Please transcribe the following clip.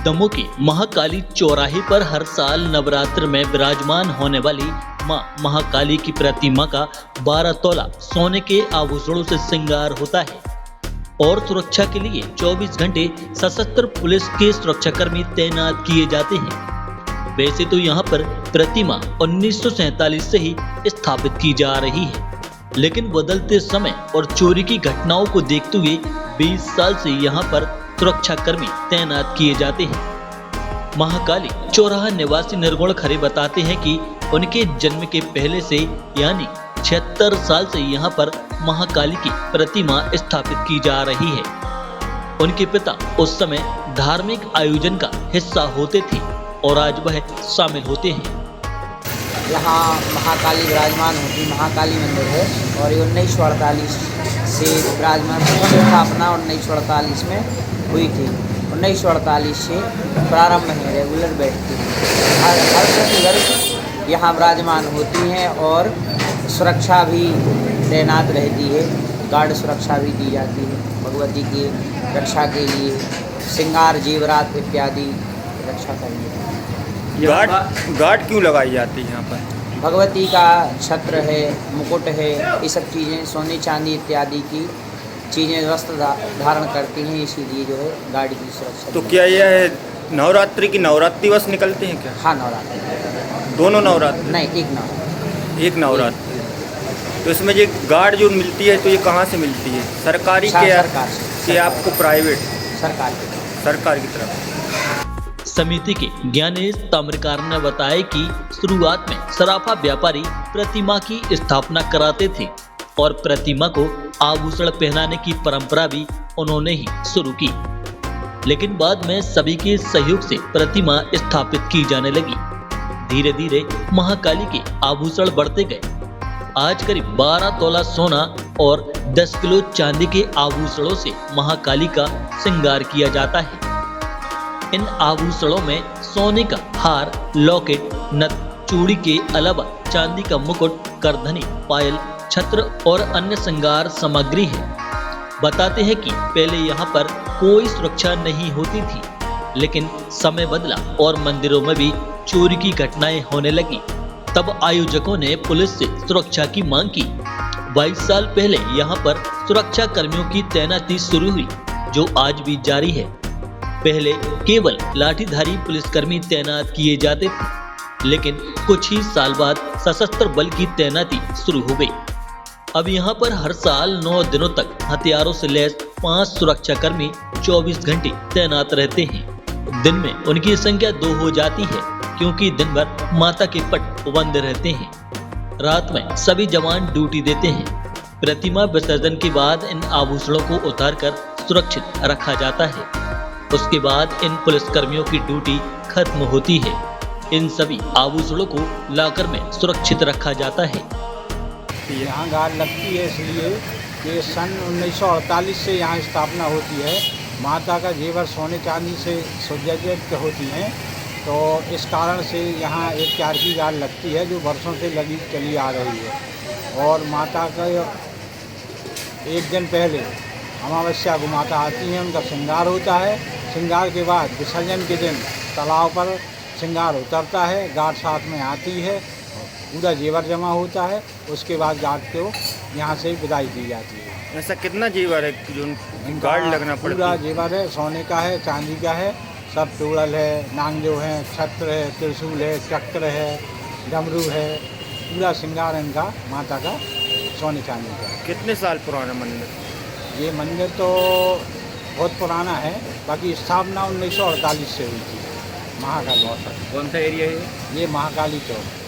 दमोह के महाकाली चौराहे पर हर साल नवरात्र में विराजमान होने वाली मां महाकाली की प्रतिमा का 12 तोला सोने के आभूषणों से श्रृंगार होता है और सुरक्षा के लिए 24 घंटे सशस्त्र पुलिस के सुरक्षाकर्मी तैनात किए जाते हैं। वैसे तो यहाँ पर प्रतिमा 1947 से ही स्थापित की जा रही है, लेकिन बदलते समय और चोरी की घटनाओं को देखते हुए 20 साल से यहाँ पर सुरक्षाकर्मी तैनात किए जाते हैं। महाकाली चौराहा निवासी निर्गुण खरे बताते हैं कि उनके जन्म के पहले से यानी 76 साल से यहाँ पर महाकाली की प्रतिमा स्थापित की जा रही है। उनके पिता उस समय धार्मिक आयोजन का हिस्सा होते थे और आज वह शामिल होते हैं। यहाँ महाकाली विराजमान होती महाकाली मंदिर है और ये 1948 से विराजमान स्थापना 1948 में हुई थी। 1948 से प्रारंभ है, रेगुलर बैठती है। हर प्रतिवर्ष यहाँ विराजमान होती हैं और सुरक्षा भी तैनात रहती है, गार्ड सुरक्षा भी दी जाती है। भगवती की रक्षा के लिए श्रृंगार जेवरात इत्यादि रक्षा करनी है। गार्ड क्यों लगाई जाती है यहाँ पर? भगवती का छत्र है, मुकुट है, ये सब चीज़ें सोने चांदी इत्यादि की चीज़ें वस्त्र धारण करती हैं, इसीलिए जो है गार्ड की सुरक्षा। तो क्या यह नवरात्रि की नवरात्रि बस निकलते हैं क्या? हाँ, नवरात्रि। दोनों नवरात्रि? नहीं, एक नवरात्रि। एक नवरात्रि। तो इसमें ये गार्ड जो मिलती है तो ये कहाँ से मिलती है? सरकारी के सरकार से, आपको प्राइवेट? सरकार की तरफ। समिति के ज्ञानेश ताम्रकार ने बताया कि शुरुआत में सराफा व्यापारी प्रतिमा की स्थापना कराते थे और प्रतिमा को आभूषण पहनाने की परंपरा भी उन्होंने ही शुरू की, लेकिन बाद में सभी के सहयोग से प्रतिमा स्थापित की जाने लगी। धीरे धीरे महाकाली के आभूषण बढ़ते गए। आज करीब 12 तोला सोना और 10 किलो चांदी के आभूषणों से महाकाली का श्रृंगार किया जाता है। इन आभूषणों में सोने का हार, लॉकेट, नथ, चूड़ी के अलावा चांदी का मुकुट, करधनी, पायल, छत्र और अन्य श्रृंगार सामग्री है। बताते हैं कि पहले यहाँ पर कोई सुरक्षा नहीं होती थी, लेकिन समय बदला और मंदिरों में भी चोरी की घटनाएं होने लगी। तब आयोजकों ने पुलिस से सुरक्षा की मांग की। 22 साल पहले यहाँ पर सुरक्षा कर्मियों की तैनाती शुरू हुई, जो आज भी जारी है। पहले केवल लाठीधारी पुलिसकर्मी तैनात किए जाते थे, लेकिन कुछ ही साल बाद सशस्त्र बल की तैनाती शुरू हो गई। अब यहाँ पर हर साल 9 दिनों तक हथियारों से लैस 5 सुरक्षाकर्मी 24 घंटे तैनात रहते हैं। दिन में उनकी संख्या 2 हो जाती है, क्योंकि दिन भर माता के पट बंद रहते हैं। रात में सभी जवान ड्यूटी देते हैं। प्रतिमा विसर्जन के बाद इन आभूषणों को उतारकर सुरक्षित रखा जाता है। उसके बाद इन पुलिसकर्मियों की ड्यूटी खत्म होती है। इन सभी आभूषणों को लाकर में सुरक्षित रखा जाता है। यहाँ गार्ड लगती है इसलिए कि सन 1948 से यहाँ स्थापना होती है। माता का जेवर सोने चांदी से सुसज्जित होती हैं, तो इस कारण से यहाँ एक चारकी गार्ड लगती है जो वर्षों से लगी चली आ रही है। और माता का एक दिन पहले अमावस्या को माता आती हैं, उनका श्रृंगार होता है। श्रृंगार के बाद विसर्जन के दिन तालाब पर श्रृंगार उतरता है, गार्ड साथ में आती है, पूरा जेवर जमा होता है। उसके बाद गार्ड को यहाँ से विदाई दी जाती है। ऐसा कितना जेवर है जो गार्ड लगना पड़ता है? पूरा जेवर है, सोने का है, चांदी का है, सब टोड़ल है, नांगजो है, छत्र है, त्रिशूल है, चक्र है, डमरू है, पूरा श्रृंगार इनका माता का सोने चांदी का। कितने साल पुराना मंदिर? ये मंदिर तो बहुत पुराना है, बाकी स्थापना 1948 से हुई थी। महाकाली। कौन सा एरिया है ये? महाकाली चौक।